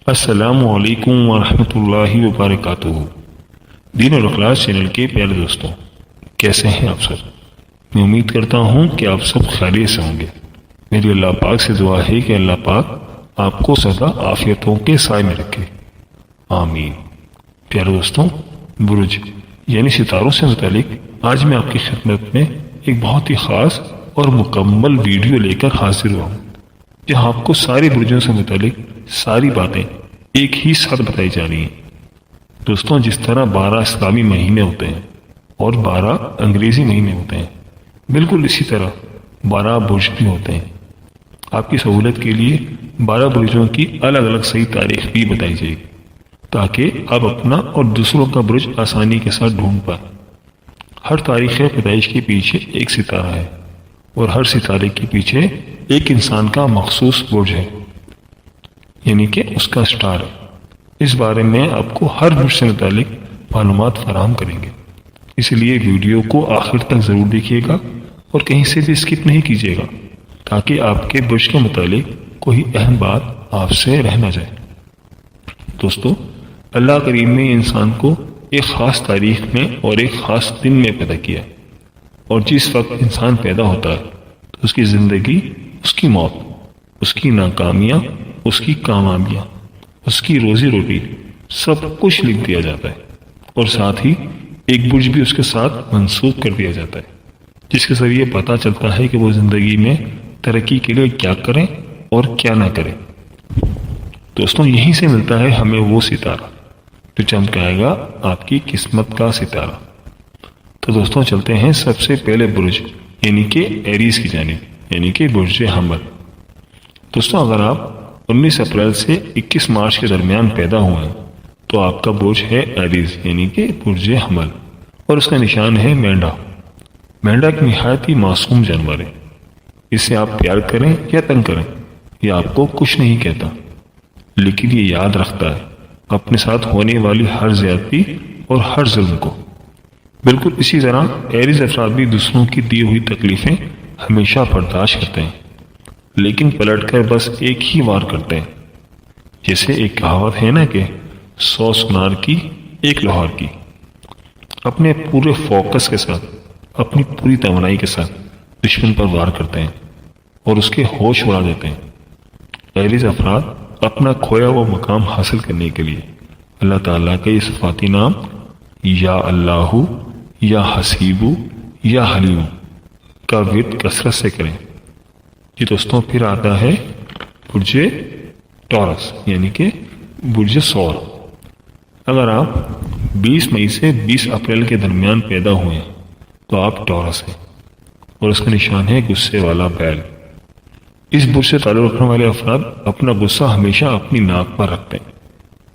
السلام علیکم ورحمۃ اللہ وبرکاتہ۔ دین اور اخلاص چینل کے پیارے دوستوں، کیسے ہیں آپ سب؟ میں امید کرتا ہوں کہ آپ سب خیریت سے ہوں گے۔ میری اللہ پاک سے دعا ہے کہ اللہ پاک آپ کو سدا عافیتوں کے سائے میں رکھے، آمین۔ پیارے دوستوں، برج یعنی ستاروں سے متعلق آج میں آپ کی خدمت میں ایک بہت ہی خاص اور مکمل ویڈیو لے کر حاضر ہوا ہوں، جہاں آپ کو سارے برجوں سے متعلق ساری باتیں ایک ہی ساتھ بتائی جا رہی ہیں۔ دوستوں، جس طرح 12 اسلامی مہینے ہوتے ہیں اور 12 انگریزی مہینے ہوتے ہیں، بالکل اسی طرح 12 برج بھی ہوتے ہیں۔ آپ کی سہولت کے لیے 12 برجوں کی الگ الگ صحیح تاریخ بھی بتائی جائے گی، تاکہ آپ اپنا اور دوسروں کا برج آسانی کے ساتھ ڈھونڈ پائیں۔ ہر تاریخ پیدائش کے پیچھے ایک ستارہ ہے، اور ہر ستارے کے پیچھے ایک انسان کا مخصوص برج ہے، یعنی کہ اس کا سٹار ہے۔ اس بارے میں آپ کو ہر برج سے متعلق معلومات فراہم کریں گے، اس لیے ویڈیو کو آخر تک ضرور دیکھیے گا اور کہیں سے بھی اسکپ نہیں کیجیے گا، تاکہ آپ کے برج کے متعلق کوئی اہم بات آپ سے رہ نہ جائے۔ دوستو، اللہ کریم نے انسان کو ایک خاص تاریخ میں اور ایک خاص دن میں پیدا کیا، اور جس وقت انسان پیدا ہوتا ہے تو اس کی زندگی، اس کی موت، اس کی ناکامیاں، اس کی کامیابیاں، اس کی روزی روٹی، سب کچھ لکھ دیا جاتا ہے، اور ساتھ ہی ایک برج بھی اس کے ساتھ منسوخ کر دیا جاتا ہے، جس کے ذریعے پتہ چلتا ہے کہ وہ زندگی میں ترقی کے لیے کیا کریں اور کیا نہ کریں۔ دوستوں، یہیں سے ملتا ہے ہمیں وہ ستارہ جو چمکائے گا آپ کی قسمت کا ستارہ۔ تو دوستوں، چلتے ہیں سب سے پہلے برج یعنی کہ ایریز کی جانب، یعنی کہ برج حمل۔ دوستوں، اگر آپ 19 اپریل سے 21 مارچ کے درمیان پیدا ہوئے ہیں تو آپ کا برج ہے ایریز یعنی کہ برج حمل، اور اس کا نشان ہے مینڈا۔ مینڈا ایک نہایت ہی معصوم جانور ہے۔ اسے آپ پیار کریں یا تنگ کریں، یہ آپ کو کچھ نہیں کہتا، لیکن یہ یاد رکھتا ہے اپنے ساتھ ہونے والی ہر زیادتی اور ہر ظلم کو۔ بالکل اسی طرح ایریز افراد بھی دوسروں کی دی ہوئی تکلیفیں ہمیشہ برداشت کرتے ہیں، لیکن پلٹ کر بس ایک ہی وار کرتے ہیں۔ جیسے ایک کہاوت ہے نا کہ 100 سونار کی 1 لوہار کی۔ اپنے پورے فوکس کے ساتھ، اپنی پوری توانائی کے ساتھ دشمن پر وار کرتے ہیں اور اس کے ہوش اڑا دیتے ہیں۔ ایریز افراد اپنا کھویا ہوا مقام حاصل کرنے کے لیے اللہ تعالیٰ کے یہ صفاتی نام یا اللہ، یا حسیبو، یا حلیم کا ورد کثرت سے کریں۔ جی دوستوں، پھر آتا ہے برج ٹورس یعنی کہ برج ثور۔ اگر آپ 20 مئی سے 20 اپریل کے درمیان پیدا ہوئے ہیں تو آپ ٹورس ہیں، اور اس کا نشان ہے غصے والا بیل۔ اس برج سے تعلق رکھنے والے افراد اپنا غصہ ہمیشہ اپنی ناک پر رکھتے ہیں،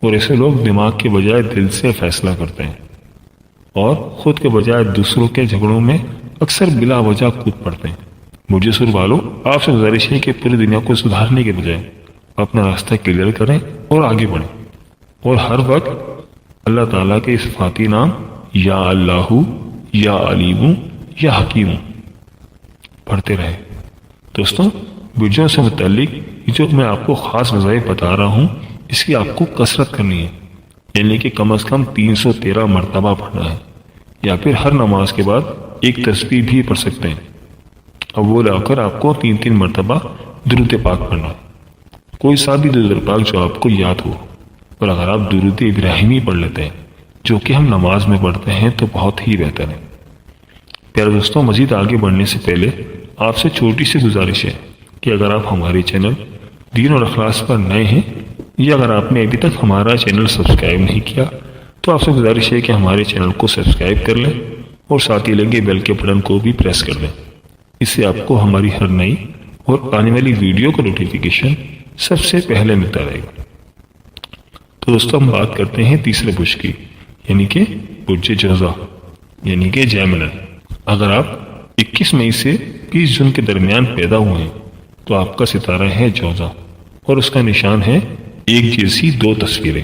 اور ایسے لوگ دماغ کے بجائے دل سے فیصلہ کرتے ہیں، اور خود کے بجائے دوسروں کے جھگڑوں میں اکثر بلا وجہ کود پڑتے ہیں۔ برج ثور والوں، آپ سے گزارش ہے کہ پوری دنیا کو سدھارنے کے بجائے اپنا راستہ کلیئر کریں اور آگے بڑھیں، اور ہر وقت اللہ تعالیٰ کے صفاتی نام یا اللہ، یا علیم، یا حکیم پڑھتے رہے۔ دوستوں، برجوں سے متعلق جو میں آپ کو خاص وظائف بتا رہا ہوں، اس کی آپ کو کثرت کرنی ہے، یعنی کہ کم از کم 313 مرتبہ پڑھنا ہے، یا پھر ہر نماز کے بعد ایک تسبیح بھی پڑھ سکتے ہیں۔ اب وہ لا کر آپ کو 3 مرتبہ درود پاک پڑھنا ہے، کوئی سا بھی درود پاک جو آپ کو یاد ہو، اور اگر آپ درود ابراہیمی پڑھ لیتے ہیں جو کہ ہم نماز میں پڑھتے ہیں تو بہت ہی بہتر ہے۔ پیارے دوستوں، مزید آگے بڑھنے سے پہلے آپ سے چھوٹی سی گزارش ہے کہ اگر آپ ہمارے چینل دین اور اخلاص پر نئے ہیں، یا اگر آپ نے ابھی تک ہمارا چینل سبسکرائب نہیں کیا تو آپ سے گزارش ہے کہ ہمارے چینل کو سبسکرائب کر لیں اور ساتھ ہی لگے بیل کے بٹن کو بھی پریس کر لیں۔ اس سے آپ کو ہماری ہر نئی اور آنے والی ویڈیو کا نوٹیفیکیشن سب سے پہلے ملتا رہے گا۔ تو دوستوں، ہم بات کرتے ہیں تیسرے برج کی، یعنی کہ برج جوزا یعنی کہ جیمنی۔ اگر آپ 21 مئی سے 20 جون کے درمیان پیدا ہوئے ہیں تو آپ کا ستارہ ہے جوزا، اور اس کا نشان ہے ایک جیسی 2 تصویریں،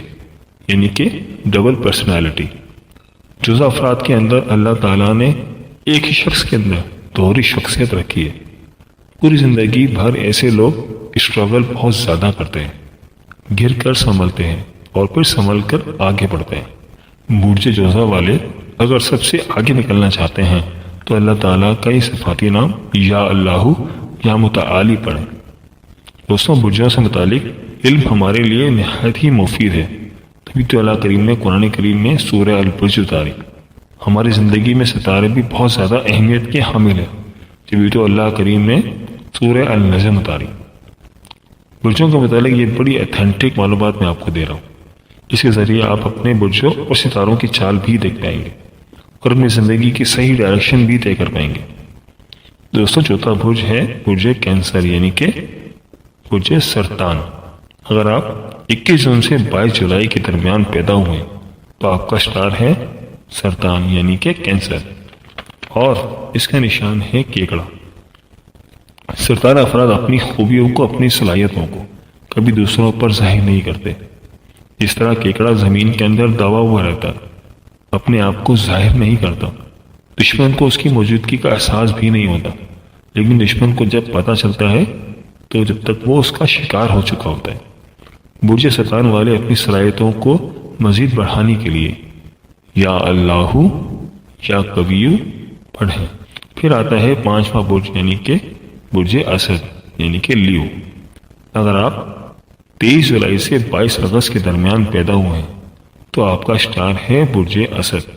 یعنی کہ ڈبل پرسنالٹی۔ جوزا افراد کے اندر اللہ تعالیٰ نے ایک ہی شخص کے اندر دوہری شخصیت رکھی ہے۔ پوری زندگی بھر ایسے لوگ اسٹرگل بہت زیادہ کرتے ہیں، گر کر سنبھلتے ہیں اور پھر سنبھل کر آگے بڑھتے ہیں۔ برج جوزہ والے اگر سب سے آگے نکلنا چاہتے ہیں تو اللہ تعالیٰ کا یہ صفاتی نام یا اللہ یا متعالی پڑھیں۔ دوستوں، برجوں سے متعلق علم ہمارے لیے نہایت ہی مفید ہے، تبھی تو اللہ کریم نے قرآن کریم میں سورہ البرج اتاری۔ ہماری زندگی میں ستارے بھی بہت زیادہ اہمیت کے حامل ہیں، تبھی تو اللہ کریم نے سورہ النجم اتاری۔ برجوں کے متعلق یہ بڑی ایتھینٹک معلومات میں آپ کو دے رہا ہوں، جس کے ذریعے آپ اپنے برجوں اور ستاروں کی چال بھی دیکھ پائیں گے اور اپنی زندگی کی صحیح ڈائریکشن بھی طے کر پائیں گے۔ دوستوں، چوتھا برج ہے برج کینسر یعنی کہ برج سرطان۔ اگر آپ 21 جون سے 22 جولائی کے درمیان پیدا ہوئے تو آپ کا سٹار ہے سرطان یعنی کہ کینسر، اور اس کا نشان ہے کیکڑا۔ سرطان افراد اپنی خوبیوں کو، اپنی صلاحیتوں کو کبھی دوسروں پر ظاہر نہیں کرتے۔ جس طرح کیکڑا زمین کے اندر دبا ہوا رہتا، اپنے آپ کو ظاہر نہیں کرتا، دشمن کو اس کی موجودگی کا احساس بھی نہیں ہوتا، لیکن دشمن کو جب پتہ چلتا ہے تو جب تک وہ اس کا شکار ہو چکا ہوتا ہے۔ برج سرطان والے اپنی صلاحیتوں کو مزید بڑھانے کے لیے یا اللہ یا قویو پڑھیں۔ پھر آتا ہے 5واں برج یعنی کہ برج اسد یعنی کہ لیو۔ اگر آپ 23 جولائی سے 22 اگست کے درمیان پیدا ہوئے ہیں تو آپ کا سٹار ہے برج اسد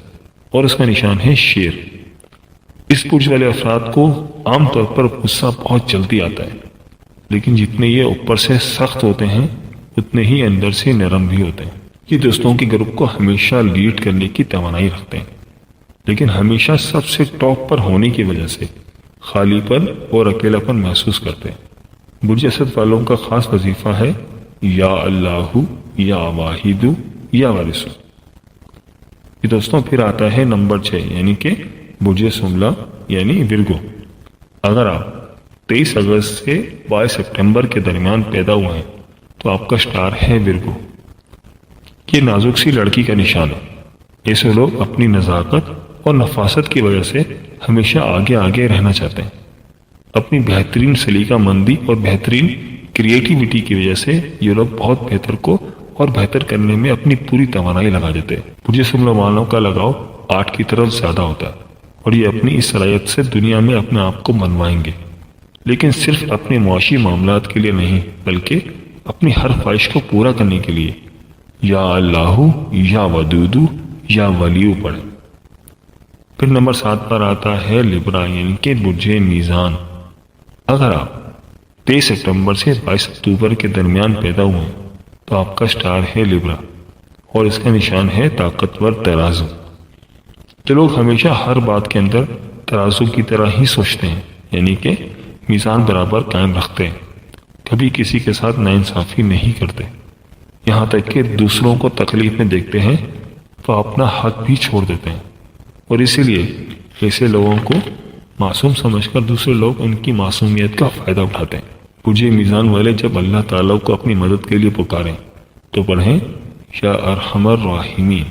اور اس کا نشان ہے شیر۔ اس برج والے افراد کو عام طور پر غصہ بہت جلدی آتا ہے، لیکن جتنے یہ اوپر سے سخت ہوتے ہیں اتنے ہی اندر سے نرم بھی ہوتے ہیں۔ یہ دوستوں کے گروپ کو ہمیشہ لیڈ کرنے کی توانائی رکھتے ہیں، لیکن ہمیشہ سب سے ٹاپ پر ہونے کی وجہ سے خالی پن اور اکیلا پن محسوس کرتے ہیں۔ برج اسد والوں کا خاص وظیفہ ہے یا اللہ یا واحد یا وارث۔ یہ دوستوں پھر آتا ہے نمبر 6 یعنی کہ برج سملہ یعنی ورگو۔ اگر آپ 23 اگست سے 22 سپٹمبر کے درمیان پیدا ہوئے ہیں تو آپ کا سٹار ہے ورگو۔ یہ نازک سی لڑکی کا نشان ہے۔ ایسے لوگ اپنی نزاکت اور نفاست کی وجہ سے ہمیشہ آگے آگے رہنا چاہتے ہیں۔ اپنی بہترین سلیقہ مندی اور بہترین کریٹیوٹی کی وجہ سے یہ لوگ بہت بہتر کو اور بہتر کرنے میں اپنی پوری توانائی لگا دیتے ہیں۔ برج سملہ والوں کا لگاؤ آرٹ کی طرف زیادہ ہوتا ہے اور یہ اپنی اس صلاحیت سے دنیا میں اپنے آپ کو منوائیں گے، لیکن صرف اپنے معاشی معاملات کے لیے نہیں بلکہ اپنی ہر خواہش کو پورا کرنے کے لیے یا اللہ یا ودود یا ولیو پڑھیں۔ پھر نمبر 7 پر آتا ہے لبرا یعنی کہ برج میزان۔ اگر آپ 23 سپٹمبر سے 22 اکتوبر کے درمیان پیدا ہوئے تو آپ کا سٹار ہے لبرا اور اس کا نشان ہے طاقتور ترازو۔ جو لوگ ہمیشہ ہر بات کے اندر ترازو کی طرح ہی سوچتے ہیں یعنی کہ میزان برابر قائم رکھتے ہیں، کبھی کسی کے ساتھ ناانصافی نہیں کرتے، یہاں تک کہ دوسروں کو تکلیف میں دیکھتے ہیں تو اپنا حق بھی چھوڑ دیتے ہیں، اور اسی لیے ایسے لوگوں کو معصوم سمجھ کر دوسرے لوگ ان کی معصومیت کا فائدہ اٹھاتے ہیں۔ برج میزان والے جب اللہ تعالیٰ کو اپنی مدد کے لیے پکاریں تو پڑھیں یا ارحم الراحمین۔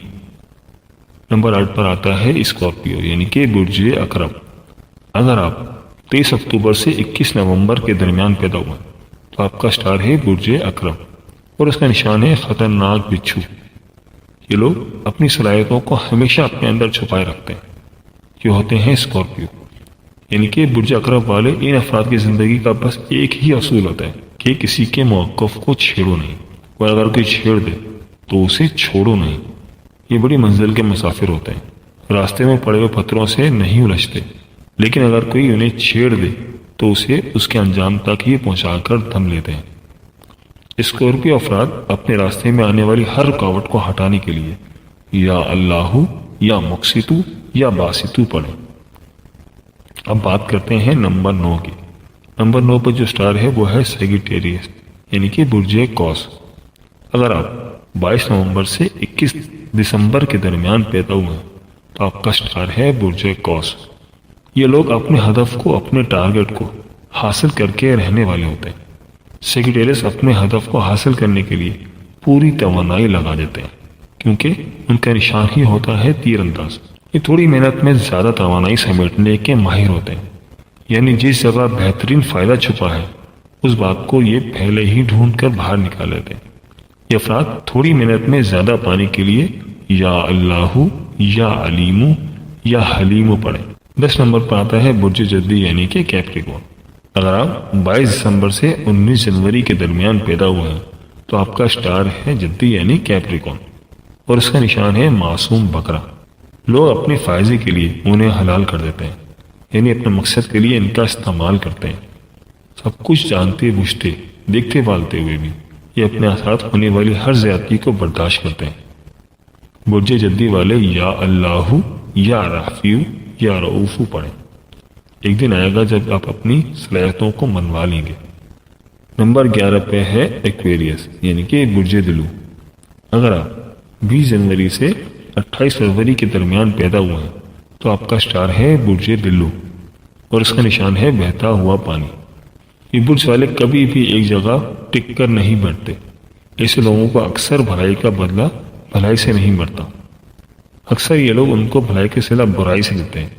نمبر 8 پر آتا ہے اسکارپیو یعنی کہ برج عقرب۔ اگر آپ 23 اکتوبر سے 21 نومبر کے درمیان پیدا ہوئے تو آپ کا سٹار ہے برج عقرب اور اس کا نشان ہے خطرناک بچھو۔ یہ لوگ اپنی صلاحیتوں کو ہمیشہ اپنے اندر چھپائے رکھتے ہیں، یہ ہوتے ہیں اسکارپیو۔ یعنی کہ برج عقرب والے ان افراد کی زندگی کا بس ایک ہی اصول ہوتا ہے کہ کسی کے موقف کو چھیڑو نہیں، اور اگر کوئی چھیڑ دے تو اسے چھوڑو نہیں۔ یہ بڑی منزل کے مسافر ہوتے ہیں، راستے میں پڑے ہوئے پتھروں سے نہیں الجھتے، لیکن اگر کوئی انہیں چھیڑ دے تو اسے اس کے انجام تک ہی پہنچا کر دم لیتے ہیں۔ اسکارپیو افراد اپنے راستے میں آنے والی ہر رکاوٹ کو ہٹانے کے لیے یا اللہ یا مقسطو یا باسطو پڑھیں۔ اب بات کرتے ہیں نمبر 9 کی۔ نمبر 9 پر جو سٹار ہے وہ ہے سیگیٹیریس یعنی کہ برج قوس۔ اگر آپ 22 نومبر سے 21 دسمبر کے درمیان پیدا ہوئے تو آپ کا سٹار ہے برج قوس۔ یہ لوگ اپنے ہدف کو، اپنے ٹارگٹ کو حاصل کر کے رہنے والے ہوتے ہیں۔ سیگیٹیریس اپنے ہدف کو حاصل کرنے کے لیے پوری توانائی لگا دیتے ہیں کیونکہ ان کا نشان ہی ہوتا ہے تیر انداز۔ یہ تھوڑی محنت میں زیادہ توانائی سمیٹنے کے ماہر ہوتے ہیں، یعنی جس جگہ بہترین فائدہ چھپا ہے اس بات کو یہ پہلے ہی ڈھونڈ کر باہر نکال لیتے ہیں۔ یہ افراد تھوڑی منٹ میں زیادہ پانی کے لیے یا اللہ یا علیم یا حلیم پڑھیں۔ 10 نمبر پر آتا ہے برج جدی یعنی کہ کیپریکون۔ اگر آپ 22 دسمبر سے 19 جنوری کے درمیان پیدا ہوئے ہیں تو آپ کا سٹار ہے جدی یعنی کیپریکون اور اس کا نشان ہے معصوم بکرا۔ لوگ اپنے فائدے کے لیے انہیں حلال کر دیتے ہیں، یعنی اپنے مقصد کے لیے ان کا استعمال کرتے ہیں، سب کچھ جانتے بوجھتے دیکھتے بالتے ہوئے بھی یہ اپنے ساتھ ہونے والی ہر زیادتی کو برداشت کرتے ہیں۔ برج جدی والے یا اللہ یا رافیو یا رعوف پڑھیں۔ ایک دن آئے گا جب آپ اپنی صلاحیتوں کو منوا لیں گے۔ نمبر 11 پہ ہے ایکویریس یعنی کہ برج دلو۔ اگر آپ 20 جنوری سے 28 فروری کے درمیان پیدا ہوئے ہیں تو آپ کا سٹار ہے برج دلو اور اس کا نشان ہے بہتا ہوا پانی۔ یہ برج والے کبھی بھی ایک جگہ ٹک کر نہیں بیٹھتے۔ ایسے لوگوں کو اکثر بھلائی کا بدلہ بھلائی سے نہیں ملتا۔ اکثر یہ لوگ ان کو بھلائی کے صلہ برائی سے دیتے ہیں،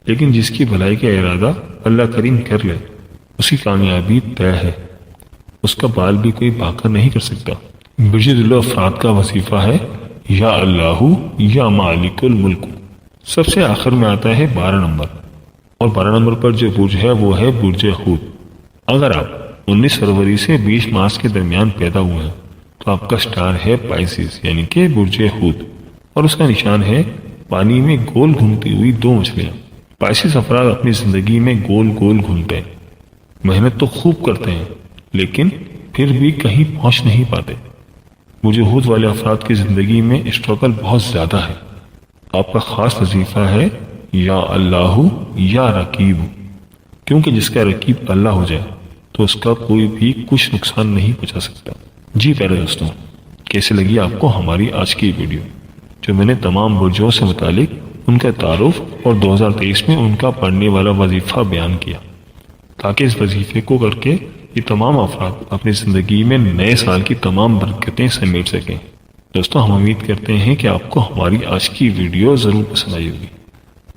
لیکن جس کی بھلائی کا ارادہ اللہ کریم کر لے اس کی کامیابی طے ہے، اس کا بال بھی کوئی پاکر نہیں کر سکتا۔ برج دلو افراد کا وظیفہ ہے یا اللہ یا مالک الملک۔ سب سے آخر میں آتا ہے 12 نمبر، اور 12 نمبر پر جو برج ہے وہ ہے برج حوت۔ اگر آپ 19 فروری سے 20 مارچ کے درمیان پیدا ہوئے ہیں تو آپ کا سٹار ہے پائسیس یعنی کہ برج حوت اور اس کا نشان ہے پانی میں گول گھومتی ہوئی 2 مچھلیاں۔ پائسیس افراد اپنی زندگی میں گول گول گھومتے ہیں، محنت تو خوب کرتے ہیں لیکن پھر بھی کہیں پہنچ نہیں پاتے۔ برج حوت والے افراد کی زندگی میں اسٹرگل بہت زیادہ ہے۔ آپ کا خاص وظیفہ ہے یا اللہ یا رقیب، کیونکہ جس کا رقیب اللہ ہو جائے تو اس کا کوئی بھی کچھ نقصان نہیں پہنچا سکتا۔ جی پیارے دوستوں، کیسے لگی آپ کو ہماری آج کی ویڈیو جو میں نے تمام برجوں سے متعلق ان کا تعارف اور 2023 میں ان کا پڑھنے والا وظیفہ بیان کیا، تاکہ اس وظیفے کو کر کے یہ تمام افراد اپنی زندگی میں نئے سال کی تمام برکتیں سمیٹ سکیں۔ دوستوں، ہم امید کرتے ہیں کہ آپ کو ہماری آج کی ویڈیو ضرور پسند آئی ہوگی۔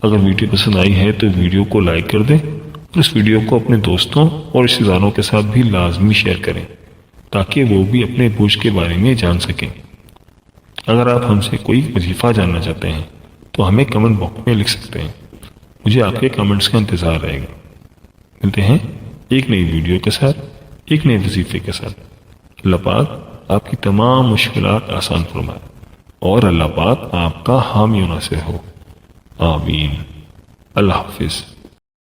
اگر ویڈیو پسند آئی ہے تو ویڈیو کو لائک کر دیں اور اس ویڈیو کو اپنے دوستوں اور رشتہ داروں کے ساتھ بھی لازمی شیئر کریں تاکہ وہ بھی اپنے برج کے بارے میں جان سکیں۔ اگر آپ ہم سے کوئی وظیفہ جاننا چاہتے ہیں تو ہمیں کمنٹ باکس میں لکھ سکتے ہیں۔ مجھے آپ کے کمنٹس کا انتظار رہے گا۔ ملتے ہیں ایک نئی ویڈیو کے ساتھ، ایک نئے وظیفے کے ساتھ۔ اللہ پاک آپ کی تمام مشکلات آسان فرمائے اور اللہ پاک آپ کا حامی و ناصر ہو۔ آمین۔ اللہ حافظ۔